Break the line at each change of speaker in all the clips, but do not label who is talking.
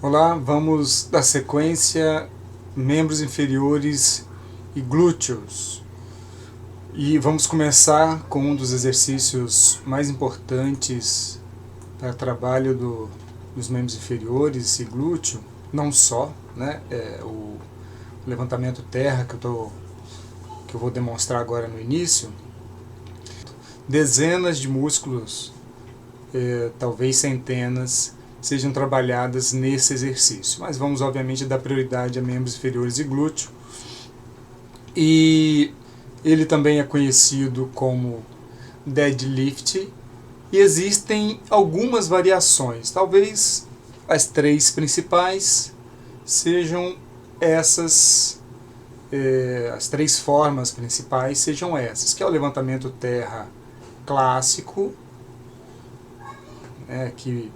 Olá, vamos dar sequência membros inferiores e glúteos. E vamos começar com um dos exercícios mais importantes para o trabalho dos membros inferiores e glúteo, não só, né? O levantamento terra que eu vou demonstrar agora no início. Dezenas de músculos, talvez centenas, sejam trabalhadas nesse exercício. Mas vamos, obviamente, dar prioridade a membros inferiores e glúteo. E ele também é conhecido como deadlift. E existem algumas variações. Talvez as três principais sejam essas. As três formas principais sejam essas, que é o levantamento terra clássico, que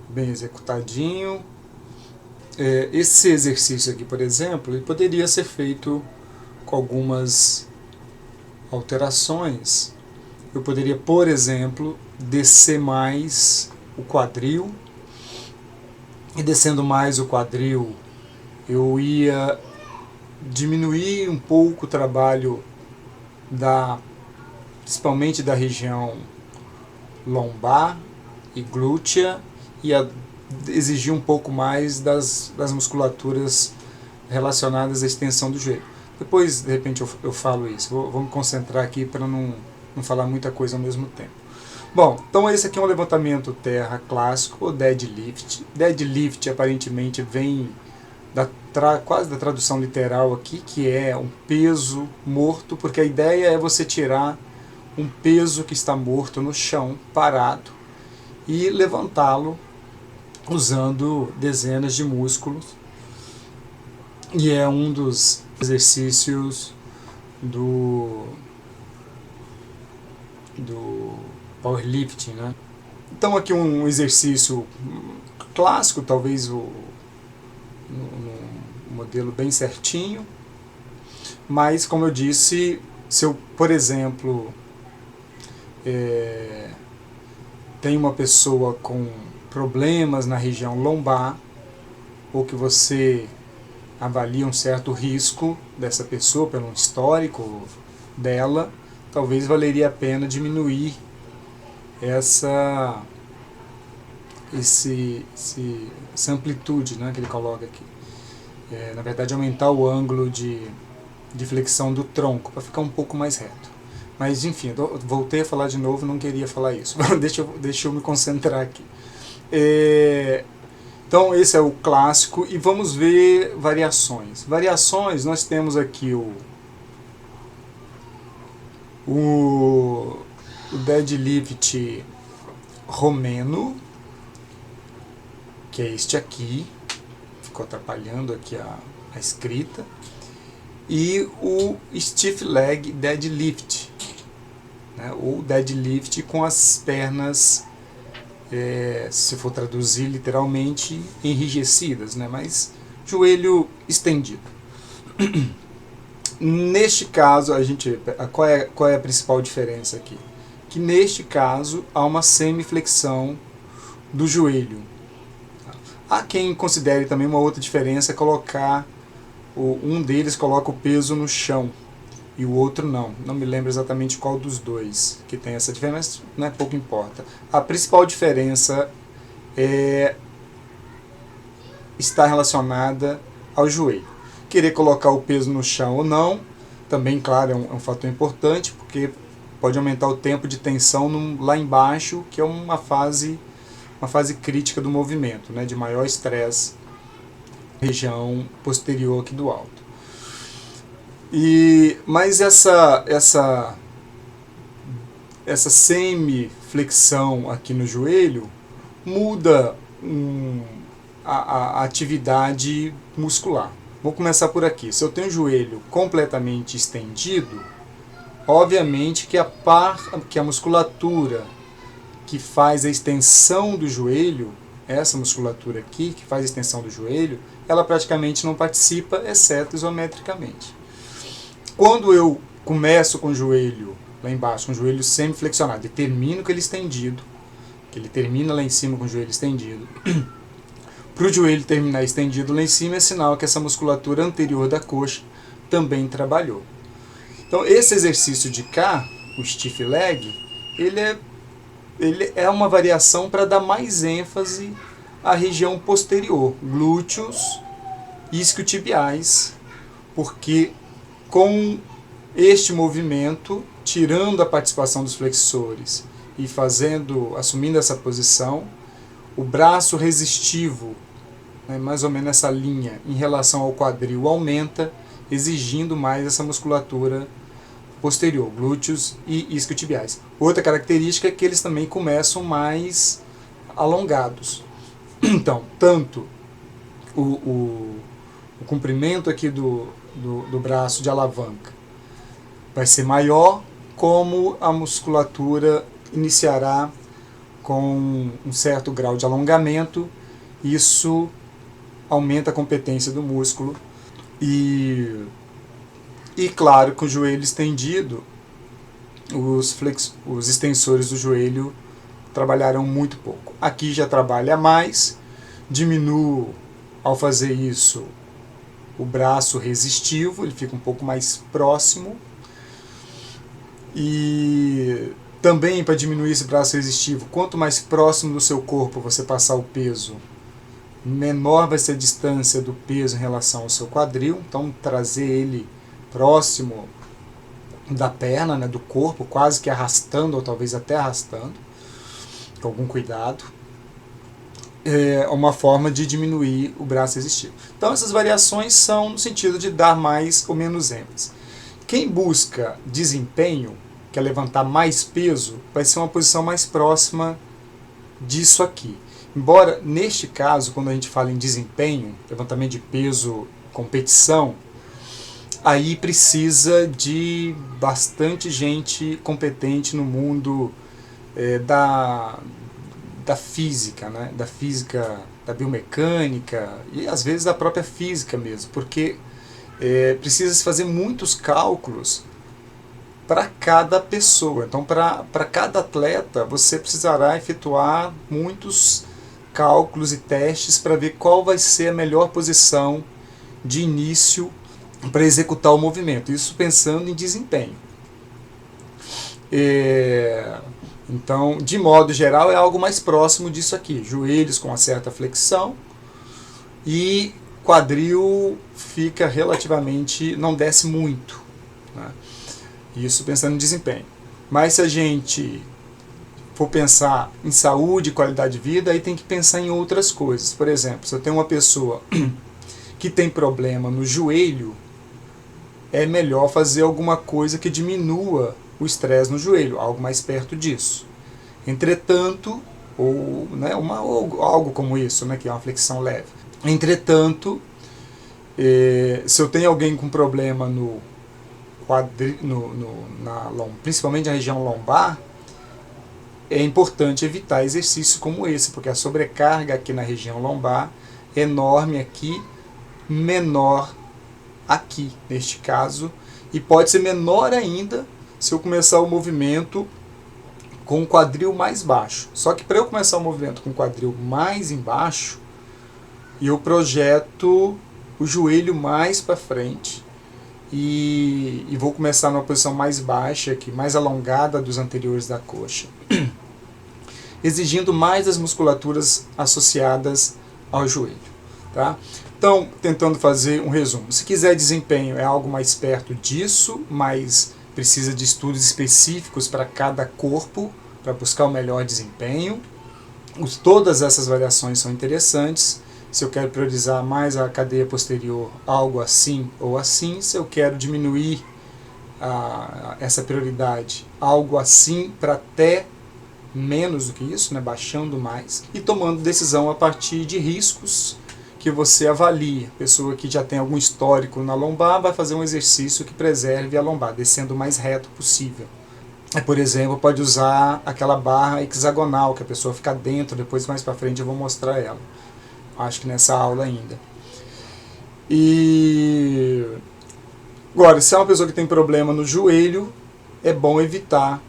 bem executadinho. Esse exercício aqui, por exemplo, ele poderia ser feito com algumas alterações. Eu poderia, por exemplo, descer mais o quadril, e descendo mais o quadril, eu ia diminuir um pouco o trabalho principalmente da região lombar e glútea, e exigir um pouco mais das musculaturas relacionadas à extensão do joelho. Depois, de repente, eu falo isso. Vou me concentrar aqui para não falar muita coisa ao mesmo tempo. Bom, então esse aqui é um levantamento terra clássico, ou deadlift. Deadlift aparentemente vem quase da tradução literal aqui, que é um peso morto, porque a ideia é você tirar um peso que está morto no chão, parado, e levantá-lo usando dezenas de músculos. E é um dos exercícios do powerlifting, né? Então aqui um exercício clássico, talvez um modelo bem certinho, mas como eu disse, se eu, por exemplo, tem uma pessoa com problemas na região lombar, ou que você avalia um certo risco dessa pessoa pelo histórico dela, talvez valeria a pena diminuir essa amplitude, né, que ele coloca aqui. Na verdade, aumentar o ângulo de flexão do tronco, para ficar um pouco mais reto. Mas enfim, voltei a falar de novo, não queria falar isso. deixa eu me concentrar aqui. Então esse é o clássico, e vamos ver variações. Variações, nós temos aqui o deadlift romeno, que é este aqui, ficou atrapalhando aqui a escrita, e o stiff leg deadlift, né, ou deadlift com as pernas, se for traduzir literalmente, enrijecidas, né, mas joelho estendido. Neste caso, qual é a principal diferença aqui? Que neste caso há uma semiflexão do joelho. Há quem considere também uma outra diferença, colocar um deles coloca o peso no chão e o outro não me lembro exatamente qual dos dois que tem essa diferença, mas pouco importa. A principal diferença está relacionada ao joelho. Querer colocar o peso no chão ou não, também, claro, é um fator importante, porque pode aumentar o tempo de tensão lá embaixo, que é uma fase crítica do movimento, né, de maior estresse, região posterior aqui do alto. Mas essa semiflexão aqui no joelho muda a atividade muscular. Vou começar por aqui. Se eu tenho o joelho completamente estendido, obviamente que a musculatura que faz a extensão do joelho, essa musculatura aqui que faz a extensão do joelho, ela praticamente não participa, exceto isometricamente. Quando eu começo com o joelho lá embaixo, com o joelho semiflexionado, e termino com ele estendido, que ele termina lá em cima com o joelho estendido, para o joelho terminar estendido lá em cima, é sinal que essa musculatura anterior da coxa também trabalhou. Então esse exercício de cá, o stiff leg, ele é uma variação para dar mais ênfase à região posterior, glúteos e isquiotibiais, porque com este movimento, tirando a participação dos flexores e assumindo essa posição, o braço resistivo, né, mais ou menos essa linha em relação ao quadril, aumenta, exigindo mais essa musculatura posterior, glúteos e isquiotibiais. Outra característica é que eles também começam mais alongados. Então, tanto o comprimento aqui do braço de alavanca vai ser maior, como a musculatura iniciará com um certo grau de alongamento. Isso aumenta a competência do músculo e claro, com o joelho estendido, os extensores do joelho trabalharão muito pouco. Aqui já trabalha mais, diminuo ao fazer isso o braço resistivo, ele fica um pouco mais próximo. E também, para diminuir esse braço resistivo, quanto mais próximo do seu corpo você passar o peso, menor vai ser a distância do peso em relação ao seu quadril. Então trazer ele próximo da perna, né, do corpo, quase que arrastando, ou talvez até arrastando, com algum cuidado, é uma forma de diminuir o braço resistivo. Então essas variações são no sentido de dar mais ou menos ênfase. Quem busca desempenho, quer levantar mais peso, vai ser uma posição mais próxima disso aqui. Embora, neste caso, quando a gente fala em desempenho, levantamento de peso, competição, aí precisa de bastante gente competente no mundo da física, né? Da física, da biomecânica e às vezes da própria física mesmo, porque precisa se fazer muitos cálculos para cada pessoa. Então, para cada atleta, você precisará efetuar muitos cálculos e testes para ver qual vai ser a melhor posição de início para executar o movimento. Isso pensando em desempenho. Então, de modo geral, é algo mais próximo disso aqui. Joelhos com uma certa flexão e quadril fica relativamente, não desce muito, né? Isso pensando em desempenho. Mas se a gente for pensar em saúde e qualidade de vida, aí tem que pensar em outras coisas. Por exemplo, se eu tenho uma pessoa que tem problema no joelho, é melhor fazer alguma coisa que diminua o estresse no joelho, algo mais perto disso. Entretanto, algo como isso, né, que é uma flexão leve. Entretanto, se eu tenho alguém com problema principalmente na região lombar, é importante evitar exercícios como esse, porque a sobrecarga aqui na região lombar é enorme aqui, menor aqui, neste caso, e pode ser menor ainda se eu começar o movimento com o quadril mais baixo. Só que para eu começar o movimento com o quadril mais embaixo, eu projeto o joelho mais para frente e vou começar numa posição mais baixa, aqui, mais alongada dos anteriores da coxa, exigindo mais das musculaturas associadas ao joelho. Tá? Então, tentando fazer um resumo. Se quiser desempenho, é algo mais perto disso, mas precisa de estudos específicos para cada corpo, para buscar o melhor desempenho. Todas essas variações são interessantes. Se eu quero priorizar mais a cadeia posterior, algo assim ou assim. Se eu quero diminuir essa prioridade, algo assim para até menos do que isso, né, baixando mais. E tomando decisão a partir de riscos que você avalia. A pessoa que já tem algum histórico na lombar vai fazer um exercício que preserve a lombar, descendo o mais reto possível. Por exemplo, pode usar aquela barra hexagonal, que a pessoa fica dentro, depois mais para frente eu vou mostrar ela. Acho que nessa aula ainda. E agora, se é uma pessoa que tem problema no joelho, é bom evitar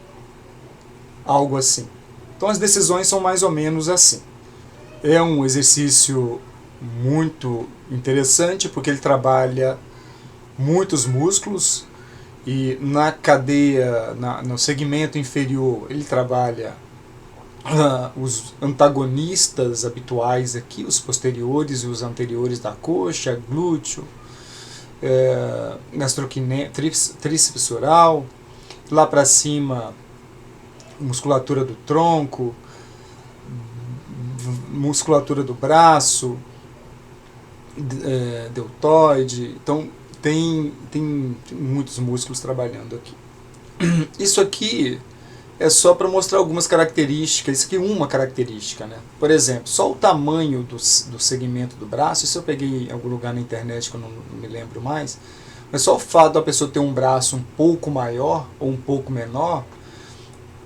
algo assim. Então as decisões são mais ou menos assim. É um exercício muito interessante porque ele trabalha muitos músculos e na cadeia, no segmento inferior, ele trabalha os antagonistas habituais aqui, os posteriores e os anteriores da coxa, glúteo, tríceps oral, lá para cima musculatura do tronco, musculatura do braço, deltoide. Então tem muitos músculos trabalhando aqui. Isso aqui é só para mostrar algumas características. Isso aqui é uma característica, né? Por exemplo, só o tamanho do segmento do braço, isso eu peguei em algum lugar na internet que eu não me lembro mais, mas só o fato da pessoa ter um braço um pouco maior ou um pouco menor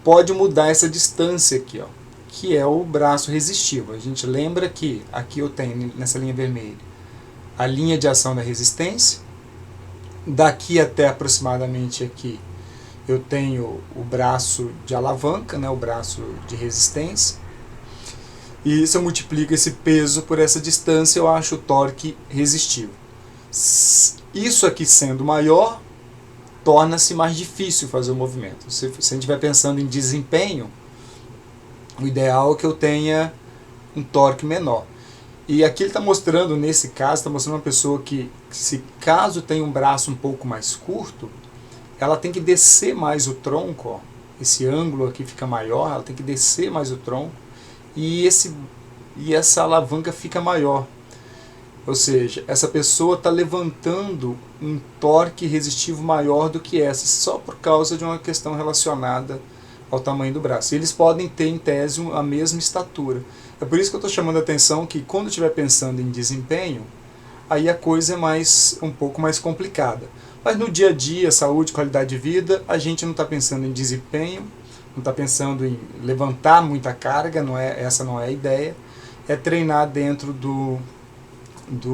pode mudar essa distância aqui, ó, que é o braço resistivo. A gente lembra que aqui eu tenho, nessa linha vermelha, a linha de ação da resistência. Daqui até aproximadamente aqui eu tenho o braço de alavanca, né, o braço de resistência. E se eu multiplico esse peso por essa distância, eu acho o torque resistivo. Isso aqui sendo maior, torna-se mais difícil fazer o movimento. Se a gente estiver pensando em desempenho, o ideal é que eu tenha um torque menor. E aqui ele está mostrando, nesse caso, está mostrando uma pessoa que, se caso tenha um braço um pouco mais curto, ela tem que descer mais o tronco, ó. Esse ângulo aqui fica maior, ela tem que descer mais o tronco, e essa alavanca fica maior. Ou seja, essa pessoa está levantando um torque resistivo maior do que essa, só por causa de uma questão relacionada ao tamanho do braço. E eles podem ter, em tese, a mesma estatura. É por isso que eu estou chamando a atenção que, quando estiver pensando em desempenho, aí a coisa é um pouco mais complicada. Mas no dia a dia, saúde, qualidade de vida, a gente não está pensando em desempenho, não está pensando em levantar muita carga, essa não é a ideia. É treinar dentro de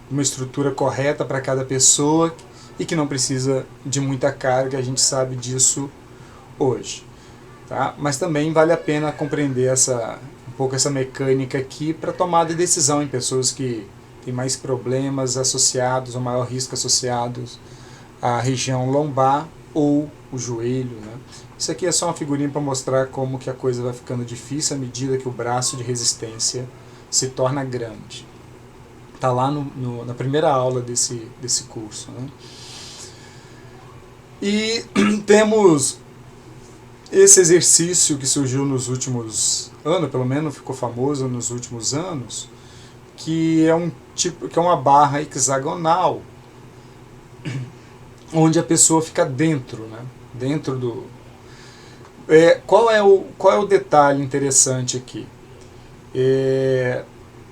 uma estrutura correta para cada pessoa e que não precisa de muita carga, a gente sabe disso hoje. Tá? Mas também vale a pena compreender um pouco essa mecânica aqui para tomada de decisão em pessoas que têm mais problemas associados, ou maior risco associados à região lombar ou o joelho. Né? Isso aqui é só uma figurinha para mostrar como que a coisa vai ficando difícil à medida que o braço de resistência se torna grande. Está lá na primeira aula desse curso. Né? E temos esse exercício que surgiu nos últimos anos, pelo menos ficou famoso nos últimos anos, que é uma barra hexagonal, onde a pessoa fica dentro, né? Dentro do... Qual é o detalhe interessante aqui?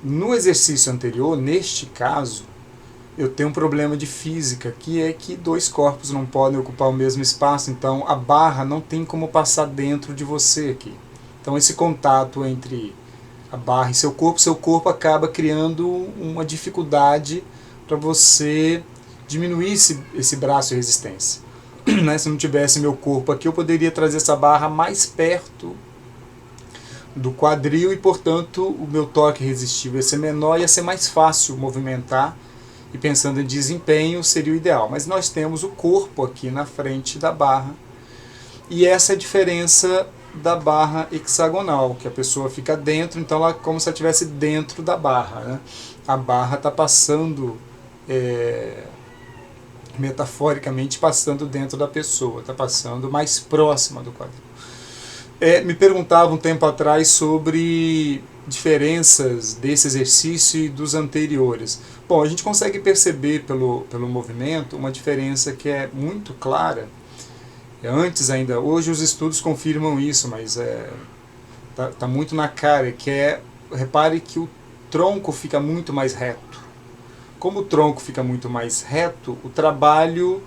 No exercício anterior, neste caso, eu tenho um problema de física, que é que dois corpos não podem ocupar o mesmo espaço, então a barra não tem como passar dentro de você aqui. Então esse contato entre a barra e seu corpo acaba criando uma dificuldade para você diminuir esse braço de resistência. Né? Se não tivesse meu corpo aqui, eu poderia trazer essa barra mais perto do quadril e, portanto, o meu torque resistivo ia ser menor e ia ser mais fácil movimentar. E pensando em desempenho, seria o ideal. Mas nós temos o corpo aqui na frente da barra. E essa é a diferença da barra hexagonal, que a pessoa fica dentro, então ela é como se ela estivesse dentro da barra. Né? A barra está passando, metaforicamente, passando dentro da pessoa, está passando mais próxima do quadril. Me perguntava um tempo atrás sobre diferenças desse exercício e dos anteriores. Bom, a gente consegue perceber pelo movimento uma diferença que é muito clara. Antes ainda, hoje os estudos confirmam isso, mas tá muito na cara, repare que o tronco fica muito mais reto. Como o tronco fica muito mais reto, o trabalho...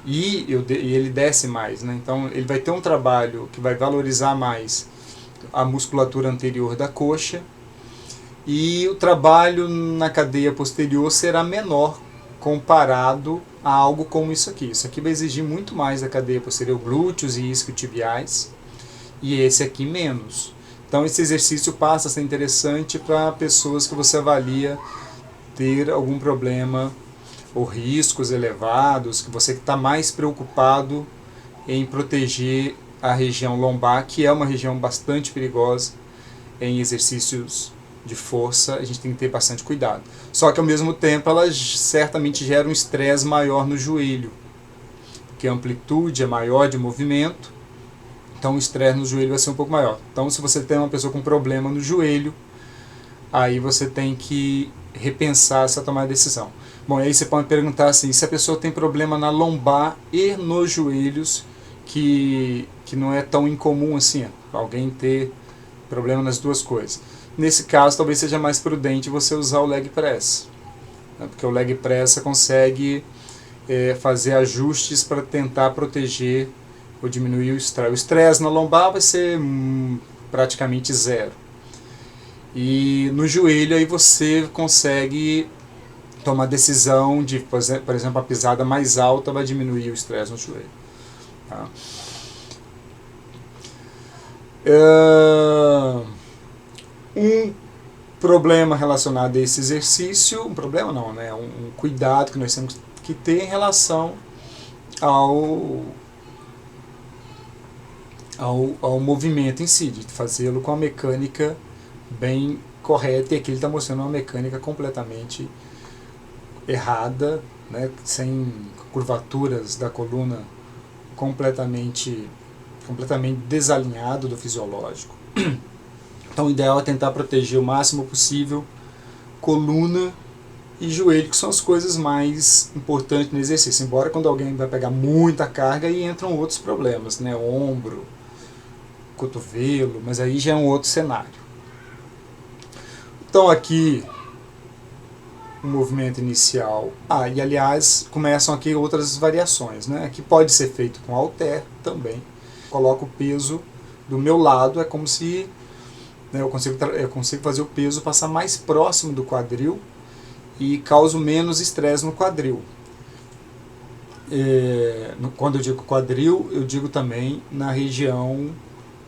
E ele desce mais, né? Então ele vai ter um trabalho que vai valorizar mais a musculatura anterior da coxa, e o trabalho na cadeia posterior será menor comparado a algo como isso aqui. Isso aqui vai exigir muito mais da cadeia posterior, glúteos e isquiotibiais, e esse aqui menos. Então esse exercício passa a ser interessante para pessoas que você avalia ter algum problema ou riscos elevados, que você está mais preocupado em proteger a região lombar, que é uma região bastante perigosa em exercícios de força. A gente tem que ter bastante cuidado. Só que ao mesmo tempo ela certamente gera um estresse maior no joelho, porque a amplitude é maior de movimento, então o estresse no joelho vai ser um pouco maior. Então se você tem uma pessoa com problema no joelho, aí você tem que repensar essa tomada de decisão. Bom, aí você pode perguntar assim, se a pessoa tem problema na lombar e nos joelhos, que não é tão incomum assim, alguém ter problema nas duas coisas. Nesse caso, talvez seja mais prudente você usar o leg press, né? Porque o leg press você consegue fazer ajustes para tentar proteger ou diminuir o estresse. O estresse na lombar vai ser praticamente zero. E no joelho aí você consegue tomar a decisão de, por exemplo, a pisada mais alta vai diminuir o estresse no joelho. Tá? Um problema relacionado a esse exercício, um problema não, né? Um cuidado que nós temos que ter em relação ao movimento em si, de fazê-lo com a mecânica bem correta, e aqui ele está mostrando uma mecânica completamente errada, né? Sem curvaturas da coluna, completamente desalinhado do fisiológico. Então o ideal é tentar proteger o máximo possível coluna e joelho, que são as coisas mais importantes no exercício, embora quando alguém vai pegar muita carga aí entram outros problemas, né? Ombro, cotovelo, mas aí já é um outro cenário. Então aqui o movimento inicial. E aliás, começam aqui outras variações, né? Que pode ser feito com halter também. Coloco o peso do meu lado, é como se, né, eu consigo fazer o peso passar mais próximo do quadril e causo menos estresse no quadril. Quando eu digo quadril, eu digo também na região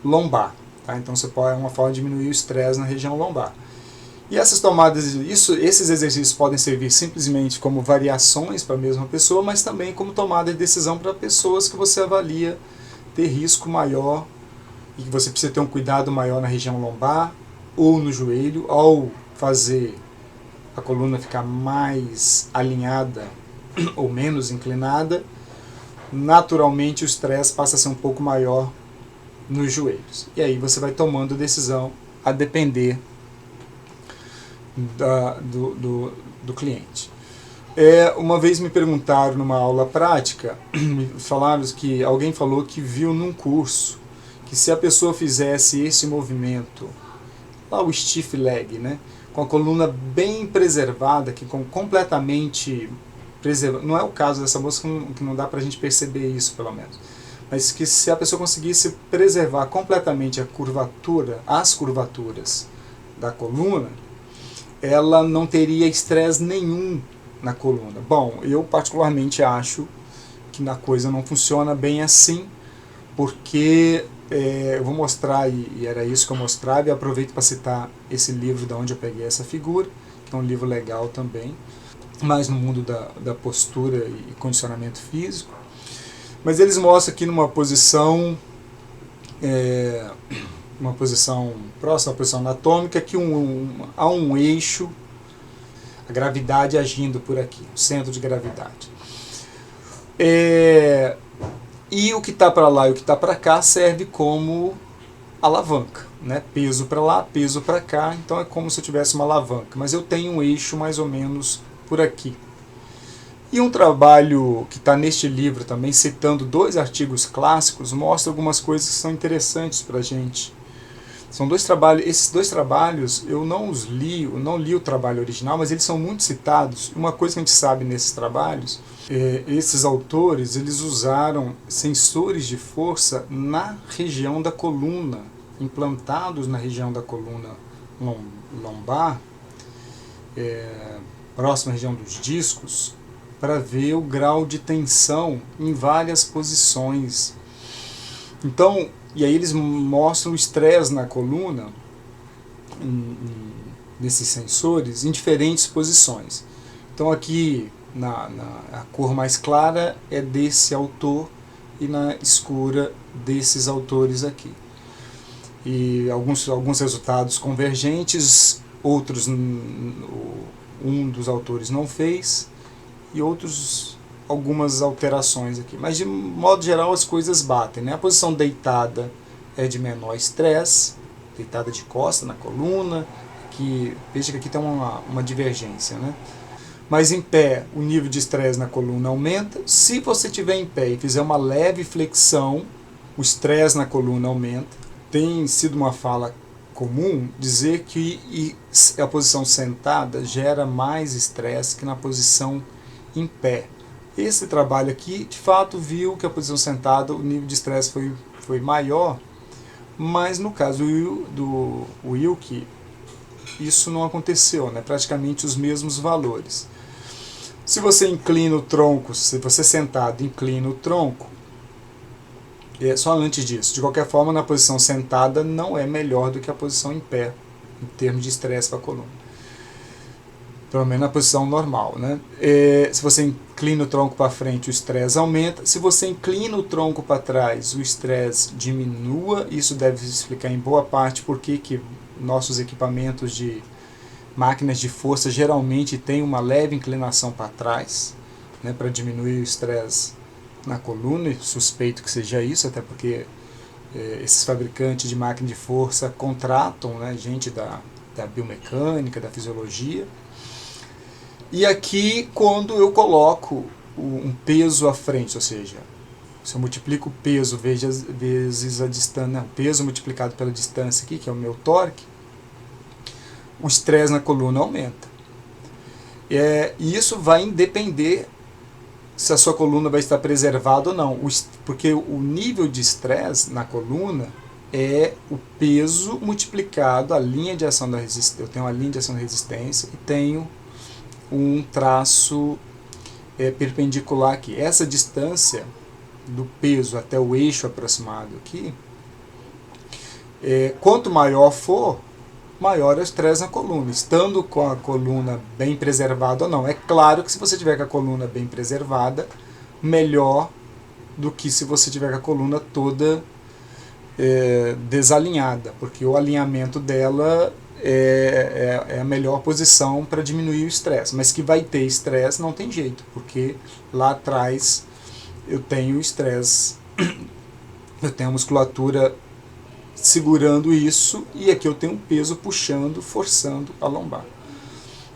lombar. Tá? Então é uma forma de diminuir o estresse na região lombar. E essas tomadas, esses exercícios podem servir simplesmente como variações para a mesma pessoa, mas também como tomada de decisão para pessoas que você avalia ter risco maior e que você precisa ter um cuidado maior na região lombar ou no joelho, ao fazer a coluna ficar mais alinhada ou menos inclinada, naturalmente o estresse passa a ser um pouco maior nos joelhos. E aí você vai tomando decisão a depender do cliente. Uma vez me perguntaram numa aula prática, falaram que alguém falou que viu num curso que se a pessoa fizesse esse movimento, lá o stiff leg, né, com a coluna bem preservada, completamente preservada, não é o caso dessa moça, que não dá pra gente perceber isso pelo menos, mas que se a pessoa conseguisse preservar completamente as curvaturas da coluna, ela não teria estresse nenhum na coluna. Bom, eu particularmente acho que a coisa não funciona bem assim, porque eu vou mostrar, e era isso que eu mostrava, e aproveito para citar esse livro de onde eu peguei essa figura, que é um livro legal também, mais no mundo da postura e condicionamento físico. Mas eles mostram aqui numa posição próxima à posição anatômica, que há um eixo, a gravidade agindo por aqui, o centro de gravidade. E o que está para lá e o que está para cá serve como alavanca, né? Peso para lá, peso para cá, então é como se eu tivesse uma alavanca, mas eu tenho um eixo mais ou menos por aqui. E um trabalho que está neste livro também, citando 2 artigos clássicos, mostra algumas coisas que são interessantes para a gente. São 2 trabalhos, esses 2 trabalhos eu não li o trabalho original, mas eles são muito citados. Uma coisa que a gente sabe nesses trabalhos, esses autores eles usaram sensores de força na região da coluna, implantados na região da coluna lombar, próxima à região dos discos, para ver o grau de tensão em várias posições. Então, E aí eles mostram o estresse na coluna, nesses sensores, em diferentes posições. Então aqui a cor mais clara é desse autor e na escura desses autores aqui. E alguns resultados convergentes, outros um dos autores não fez, e outros algumas alterações aqui. Mas de modo geral as coisas batem, né? A posição deitada é de menor estresse, deitada de costa na coluna, que veja que aqui tem uma divergência, né? Mas em pé o nível de estresse na coluna aumenta. Se você estiver em pé e fizer uma leve flexão, o estresse na coluna aumenta. Tem sido uma fala comum dizer que a posição sentada gera mais estresse que na posição em pé. Esse trabalho aqui, de fato, viu que a posição sentada, o nível de estresse foi maior, mas no caso do Wilke, isso não aconteceu, né? Praticamente os mesmos valores. Se você inclina o tronco, se você sentado inclina o tronco, só antes disso, de qualquer forma, na posição sentada não é melhor do que a posição em pé, em termos de estresse para a coluna. Pelo menos na posição normal, né? Se você inclina o tronco para frente, o estresse aumenta. Se você inclina o tronco para trás, o estresse diminua. Isso deve explicar em boa parte por que nossos equipamentos de máquinas de força geralmente têm uma leve inclinação para trás, né, para diminuir o estresse na coluna. E suspeito que seja isso, até porque esses fabricantes de máquina de força contratam, né, gente da biomecânica, da fisiologia. E aqui, quando eu coloco um peso à frente, ou seja, se eu multiplico o peso vezes a distância, né, o peso multiplicado pela distância aqui, que é o meu torque, o estresse na coluna aumenta. E isso vai depender se a sua coluna vai estar preservada ou não, porque o nível de estresse na coluna é o peso multiplicado a linha de ação da resistência. Eu tenho uma linha de ação da resistência e tenho um traço perpendicular aqui. Essa distância do peso até o eixo aproximado aqui, quanto maior for, maior é o estresse na coluna, estando com a coluna bem preservada ou não. É claro que se você tiver com a coluna bem preservada, melhor do que se você tiver com a coluna toda desalinhada, porque o alinhamento dela é a melhor posição para diminuir o estresse. Mas que vai ter estresse não tem jeito, porque lá atrás eu tenho estresse, eu tenho a musculatura segurando isso, e aqui eu tenho um peso puxando, forçando a lombar.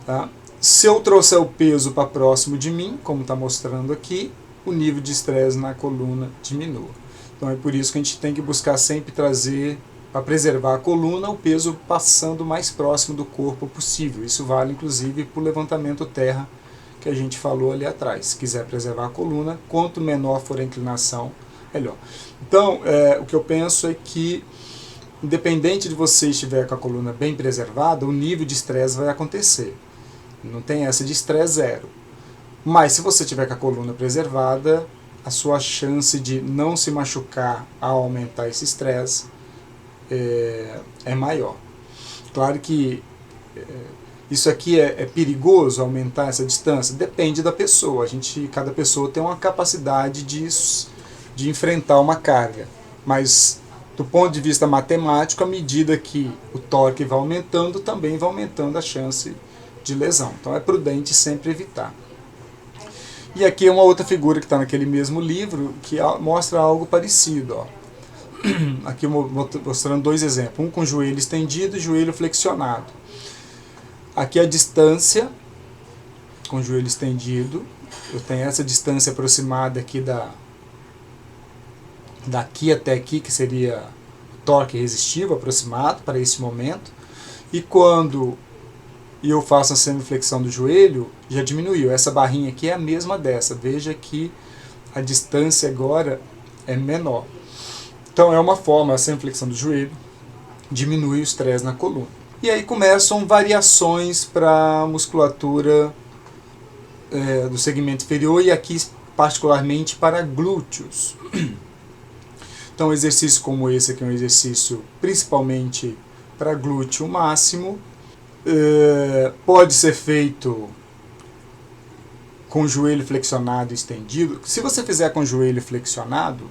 Tá? Se eu trouxer o peso para próximo de mim, como está mostrando aqui, o nível de estresse na coluna diminui. Então é por isso que a gente tem que buscar sempre trazer, para preservar a coluna, o peso passando o mais próximo do corpo possível. Isso vale inclusive para o levantamento terra que a gente falou ali atrás. Se quiser preservar a coluna, quanto menor for a inclinação, melhor. Então o que eu penso é que, independente de você estiver com a coluna bem preservada, o nível de estresse vai acontecer. Não tem essa de estresse zero. Mas se você tiver com a coluna preservada, a sua chance de não se machucar ao aumentar esse estresse é maior. Claro que isso aqui é perigoso, aumentar essa distância? Depende da pessoa. Cada pessoa tem uma capacidade de enfrentar uma carga. Mas do ponto de vista matemático, à medida que o torque vai aumentando, também vai aumentando a chance de lesão. Então é prudente sempre evitar. E aqui é uma outra figura que está naquele mesmo livro, que mostra algo parecido. Ó. Aqui mostrando dois exemplos, um com o joelho estendido e joelho flexionado. Aqui a distância com o joelho estendido, eu tenho essa distância aproximada aqui daqui até aqui, que seria o torque resistivo aproximado para esse momento, e quando eu faço a semiflexão do joelho, já diminuiu. Essa barrinha aqui é a mesma dessa, veja que a distância agora é menor. Então é uma forma, a semiflexão do joelho diminui o estresse na coluna. E aí começam variações para a musculatura do segmento inferior, e aqui particularmente para glúteos. Então, um exercício como esse aqui é um exercício principalmente para glúteo máximo. Pode ser feito com o joelho flexionado e estendido. Se você fizer com o joelho flexionado,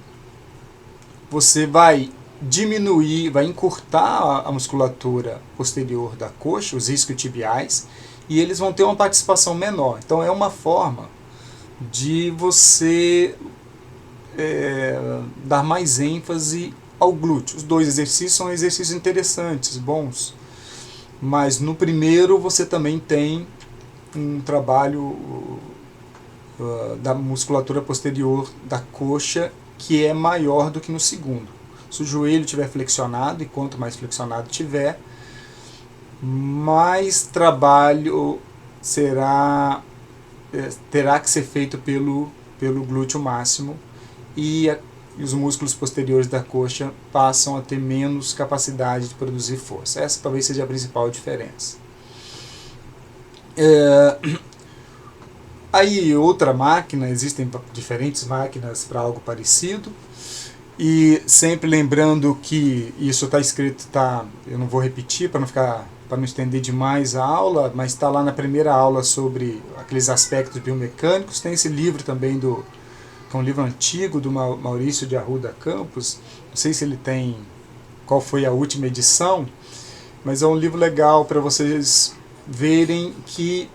você vai diminuir, vai encurtar a musculatura posterior da coxa, os isquiotibiais, e eles vão ter uma participação menor. Então é uma forma de você dar mais ênfase ao glúteo. Os dois exercícios são exercícios interessantes, bons, mas no primeiro você também tem um trabalho da musculatura posterior da coxa que é maior do que no segundo. Se o joelho estiver flexionado, e quanto mais flexionado tiver, mais trabalho terá que ser feito pelo glúteo máximo, e os músculos posteriores da coxa passam a ter menos capacidade de produzir força. Essa talvez seja a principal diferença. Aí outra máquina, existem diferentes máquinas para algo parecido, e sempre lembrando que isso está escrito, eu não vou repetir para não estender demais a aula, mas está lá na primeira aula sobre aqueles aspectos biomecânicos. Tem esse livro também, que é um livro antigo do Maurício de Arruda Campos, não sei se ele tem, qual foi a última edição, mas é um livro legal para vocês verem que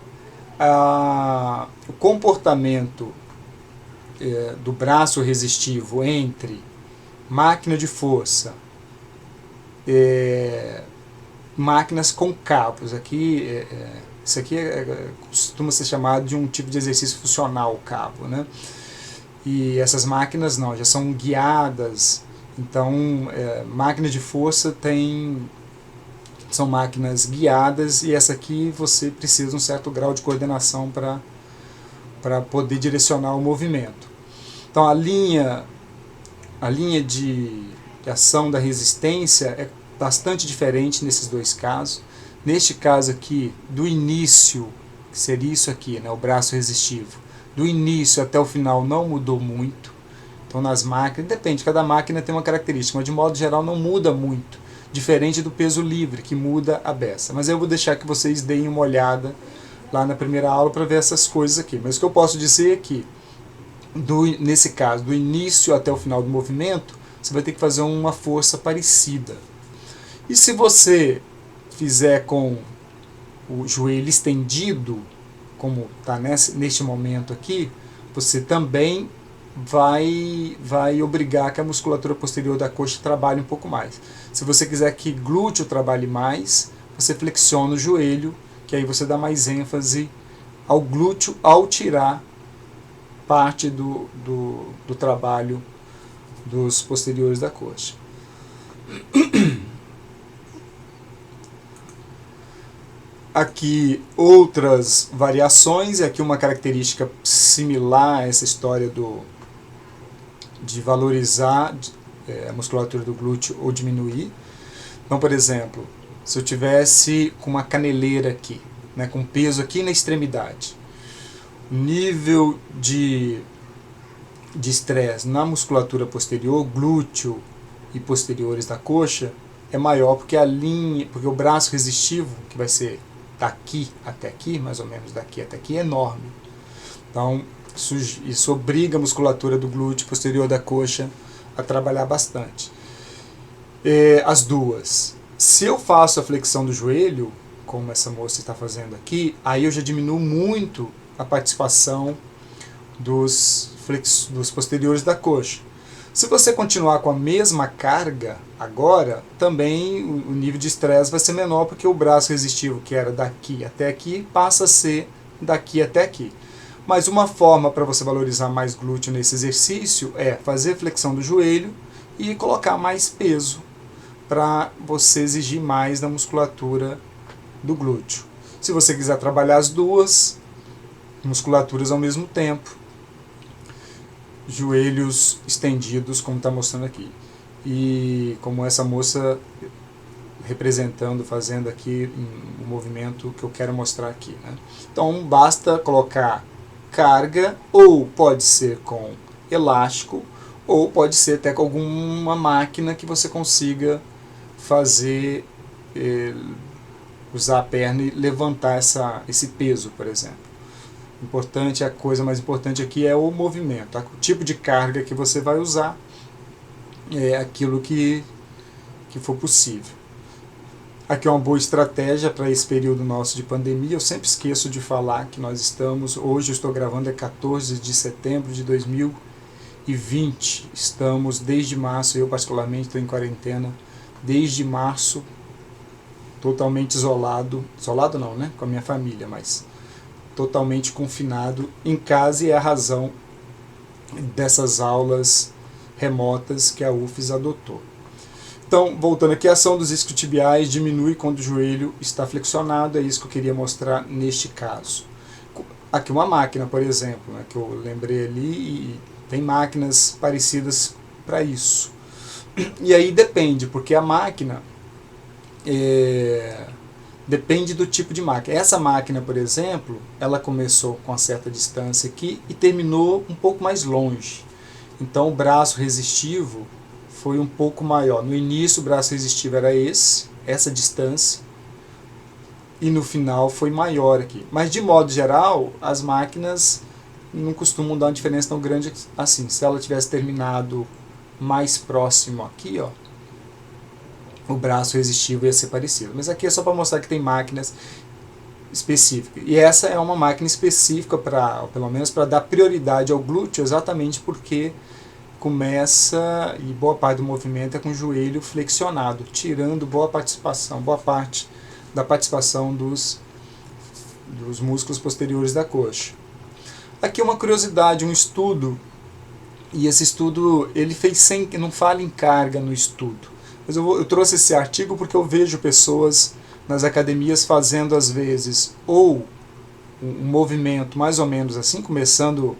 o comportamento do braço resistivo entre máquina de força, máquinas com cabos, isso aqui costuma ser chamado de um tipo de exercício funcional, cabo, né? E essas máquinas não, já são guiadas. Então, máquina de força são máquinas guiadas, e essa aqui você precisa de um certo grau de coordenação para poder direcionar o movimento. Então a linha de ação da resistência é bastante diferente nesses dois casos. Neste caso aqui, do início, que seria isso aqui, né, o braço resistivo, do início até o final não mudou muito. Então nas máquinas, depende, cada máquina tem uma característica, mas de modo geral não muda muito, diferente do peso livre, que muda a beça. Mas eu vou deixar que vocês deem uma olhada lá na primeira aula para ver essas coisas aqui. Mas o que eu posso dizer é que, nesse caso, do início até o final do movimento, você vai ter que fazer uma força parecida. E se você fizer com o joelho estendido, como está neste momento aqui, você também vai obrigar que a musculatura posterior da coxa trabalhe um pouco mais. Se você quiser que glúteo trabalhe mais, você flexiona o joelho, que aí você dá mais ênfase ao glúteo ao tirar parte do trabalho dos posteriores da coxa. Aqui outras variações, e aqui uma característica similar a essa história de valorizar a musculatura do glúteo ou diminuir. Então, por exemplo, se eu tivesse com uma caneleira aqui, né, com peso aqui na extremidade, o nível de estresse na musculatura posterior, glúteo e posteriores da coxa, é maior porque porque o braço resistivo, que vai ser daqui até aqui, mais ou menos daqui até aqui, é enorme. Então, isso obriga a musculatura do glúteo posterior da coxa a trabalhar bastante. As duas. Se eu faço a flexão do joelho, como essa moça está fazendo aqui, aí eu já diminuo muito a participação dos posteriores da coxa. Se você continuar com a mesma carga agora, também o nível de estresse vai ser menor, porque o braço resistivo, que era daqui até aqui, passa a ser daqui até aqui. Mas uma forma para você valorizar mais glúteo nesse exercício é fazer flexão do joelho e colocar mais peso para você exigir mais da musculatura do glúteo. Se você quiser trabalhar as duas musculaturas ao mesmo tempo, joelhos estendidos, como está mostrando aqui. E como essa moça representando, fazendo aqui um movimento que eu quero mostrar aqui, né? Então basta colocar carga, ou pode ser com elástico, ou pode ser até com alguma máquina que você consiga fazer, usar a perna e levantar esse peso, por exemplo. A coisa mais importante aqui é o movimento, o tipo de carga que você vai usar, é aquilo que for possível. Aqui é uma boa estratégia para esse período nosso de pandemia. Eu sempre esqueço de falar que hoje eu estou gravando, é 14 de setembro de 2020. Estamos desde março, eu particularmente estou em quarentena desde março, totalmente isolado não, né, com a minha família, mas totalmente confinado em casa, e é a razão dessas aulas remotas que a UFES adotou. Então, voltando aqui, a ação dos isquiotibiais diminui quando o joelho está flexionado, é isso que eu queria mostrar neste caso. Aqui uma máquina, por exemplo, né, que eu lembrei ali, e tem máquinas parecidas para isso. E aí depende, porque a máquina depende do tipo de máquina. Essa máquina, por exemplo, ela começou com uma certa distância aqui e terminou um pouco mais longe. Então o braço resistivo foi um pouco maior. No início o braço resistivo era essa distância, e no final foi maior aqui. Mas de modo geral, as máquinas não costumam dar uma diferença tão grande assim. Se ela tivesse terminado mais próximo aqui, ó, o braço resistivo ia ser parecido. Mas aqui é só para mostrar que tem máquinas específicas. E essa é uma máquina específica, pelo menos para dar prioridade ao glúteo, exatamente porque começa, e boa parte do movimento é com o joelho flexionado, tirando boa parte da participação dos músculos posteriores da coxa. Aqui uma curiosidade, um estudo, e esse estudo ele fez não fala em carga no estudo, mas eu trouxe esse artigo porque eu vejo pessoas nas academias fazendo às vezes ou um movimento mais ou menos assim, começando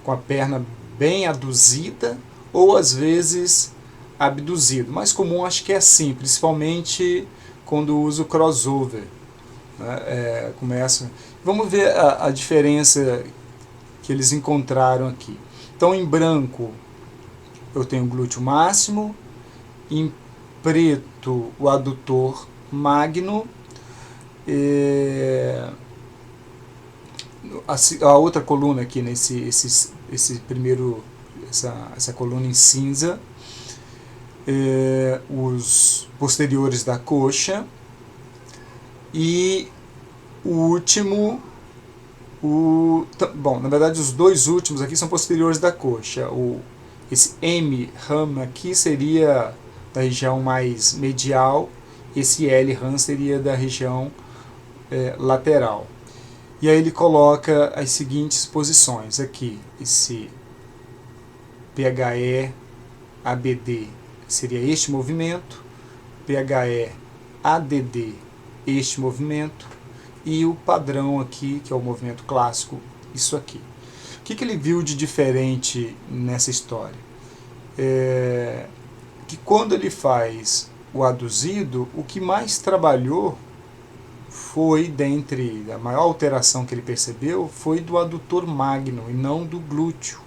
com a perna bem aduzida, ou às vezes abduzido. Mais comum acho que é assim, principalmente quando uso crossover, né? Vamos ver a diferença que eles encontraram aqui. Então em branco eu tenho o glúteo máximo, em preto o adutor magno, a outra coluna aqui, esse primeiro, essa coluna em cinza, os posteriores da coxa, e o último, bom, na verdade os dois últimos aqui são posteriores da coxa. Esse M-RAM aqui seria da região mais medial, esse L-RAM seria da região lateral. E aí ele coloca as seguintes posições aqui, esse PHE ABD seria este movimento, PHE ADD este movimento, e o padrão aqui, que é o movimento clássico, isso aqui. O que ele viu de diferente nessa história? Que quando ele faz o aduzido, o que mais trabalhou foi, dentre a maior alteração que ele percebeu, foi do adutor magno e não do glúteo.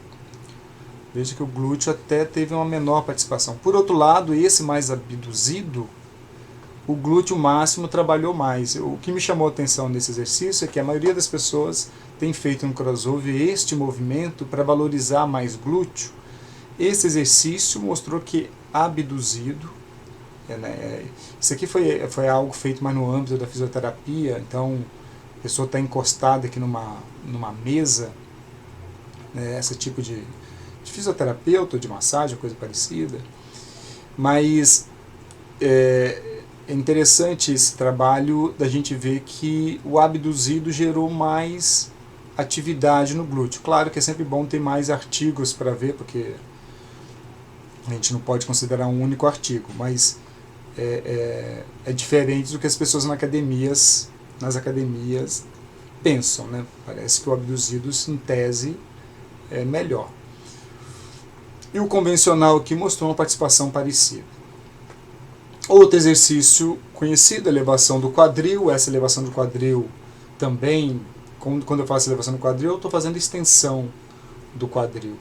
Veja que o glúteo até teve uma menor participação. Por outro lado, esse mais abduzido, o glúteo máximo trabalhou mais. O que me chamou a atenção nesse exercício é que a maioria das pessoas tem feito no crossover este movimento para valorizar mais glúteo. Esse exercício mostrou que abduzido, isso aqui foi algo feito mais no âmbito da fisioterapia. Então a pessoa está encostada aqui numa mesa, né, esse tipo de fisioterapeuta ou de massagem, coisa parecida. Mas é interessante esse trabalho da gente ver que o abduzido gerou mais atividade no glúteo. Claro que é sempre bom ter mais artigos para ver, porque a gente não pode considerar um único artigo, mas é diferente do que as pessoas nas academias pensam, né? Parece que o abduzido, em tese, é melhor. E o convencional aqui mostrou uma participação parecida. Outro exercício conhecido, elevação do quadril. Essa elevação do quadril também, quando eu faço elevação do quadril, eu estou fazendo extensão do quadril.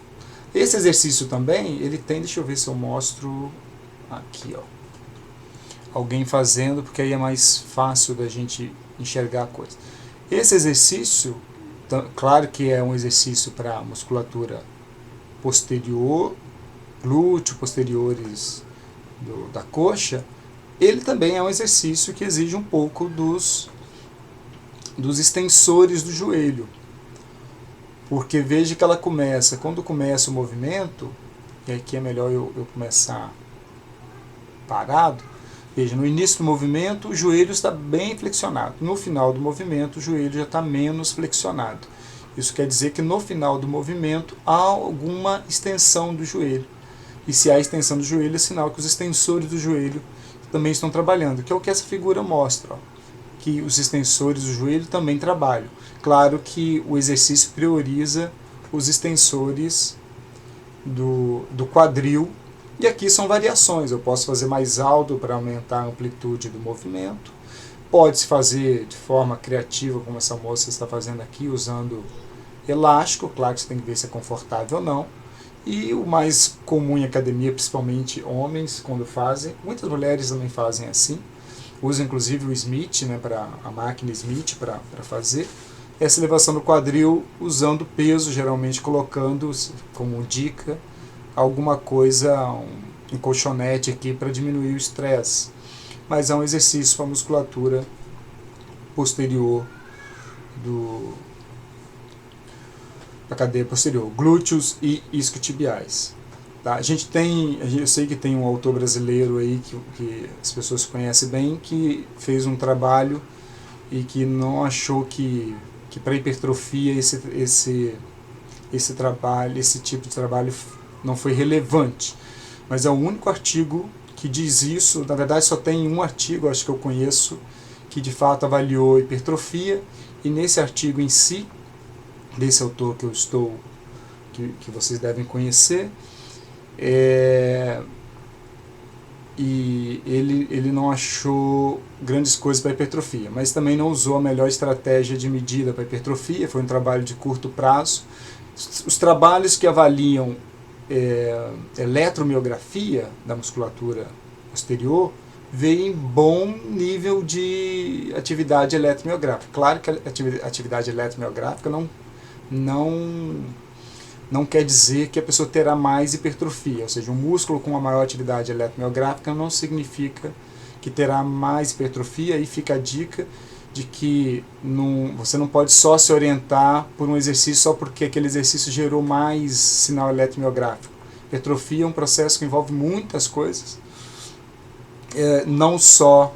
Esse exercício também, ele tem, deixa eu ver se eu mostro aqui, ó, alguém fazendo, porque aí é mais fácil da gente enxergar a coisa. Esse exercício, claro que é um exercício para musculatura posterior, glúteo, posteriores da coxa. Ele também é um exercício que exige um pouco dos extensores do joelho, porque veja que ela começa, quando começa o movimento, e aqui é melhor eu começar parado, veja, no início do movimento o joelho está bem flexionado, no final do movimento o joelho já está menos flexionado. Isso quer dizer que no final do movimento há alguma extensão do joelho, e se há extensão do joelho é sinal que os extensores do joelho também estão trabalhando, que é o que essa figura mostra, ó, que os extensores do joelho também trabalham. Claro que o exercício prioriza os extensores do quadril, e aqui são variações, eu posso fazer mais alto para aumentar a amplitude do movimento, pode-se fazer de forma criativa, como essa moça está fazendo aqui, usando elástico, claro que você tem que ver se é confortável ou não, e o mais comum em academia, principalmente homens, quando fazem, muitas mulheres também fazem assim, usam inclusive o Smith, né, a máquina Smith para fazer, essa elevação do quadril usando peso, geralmente colocando como dica alguma coisa, um colchonete aqui para diminuir o estresse. Mas é um exercício para a musculatura posterior da cadeia posterior, glúteos e isquiotibiais. Tá? A gente tem, eu sei que tem um autor brasileiro aí que as pessoas conhecem bem, que fez um trabalho e que não achou que para hipertrofia esse trabalho, esse tipo de trabalho não foi relevante. Mas é o único artigo que diz isso. Na verdade só tem um artigo, acho que eu conheço, que de fato avaliou hipertrofia, e nesse artigo em si, desse autor que vocês devem conhecer, e ele não achou grandes coisas para hipertrofia, mas também não usou a melhor estratégia de medida para hipertrofia, foi um trabalho de curto prazo. Os trabalhos que avaliam eletromiografia da musculatura posterior veem bom nível de atividade eletromiográfica. Claro que a atividade eletromiográfica não quer dizer que a pessoa terá mais hipertrofia, ou seja, um músculo com uma maior atividade eletromiográfica não significa que terá mais hipertrofia. Aí fica a dica de que você não pode só se orientar por um exercício só porque aquele exercício gerou mais sinal eletromiográfico. Hipertrofia é um processo que envolve muitas coisas, não só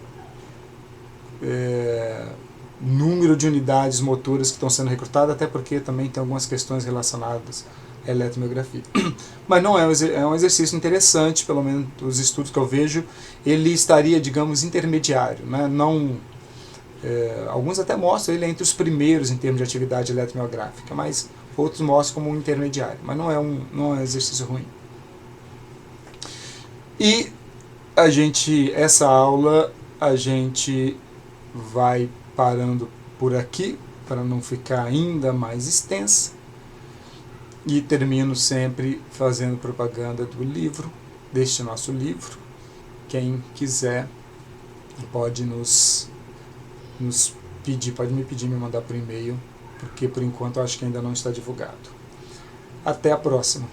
número de unidades motoras que estão sendo recrutadas, até porque também tem algumas questões relacionadas à eletromiografia. Mas não é um exercício interessante, pelo menos os estudos que eu vejo, ele estaria, digamos, intermediário, né? Não, alguns até mostram ele entre os primeiros em termos de atividade eletromiográfica, mas outros mostram como um intermediário, mas não é um exercício ruim. E essa aula a gente vai parando por aqui, para não ficar ainda mais extensa, e termino sempre fazendo propaganda do livro, deste nosso livro. Quem quiser pode nos pedir, pode me pedir, me mandar por e-mail, porque por enquanto eu acho que ainda não está divulgado. Até a próxima!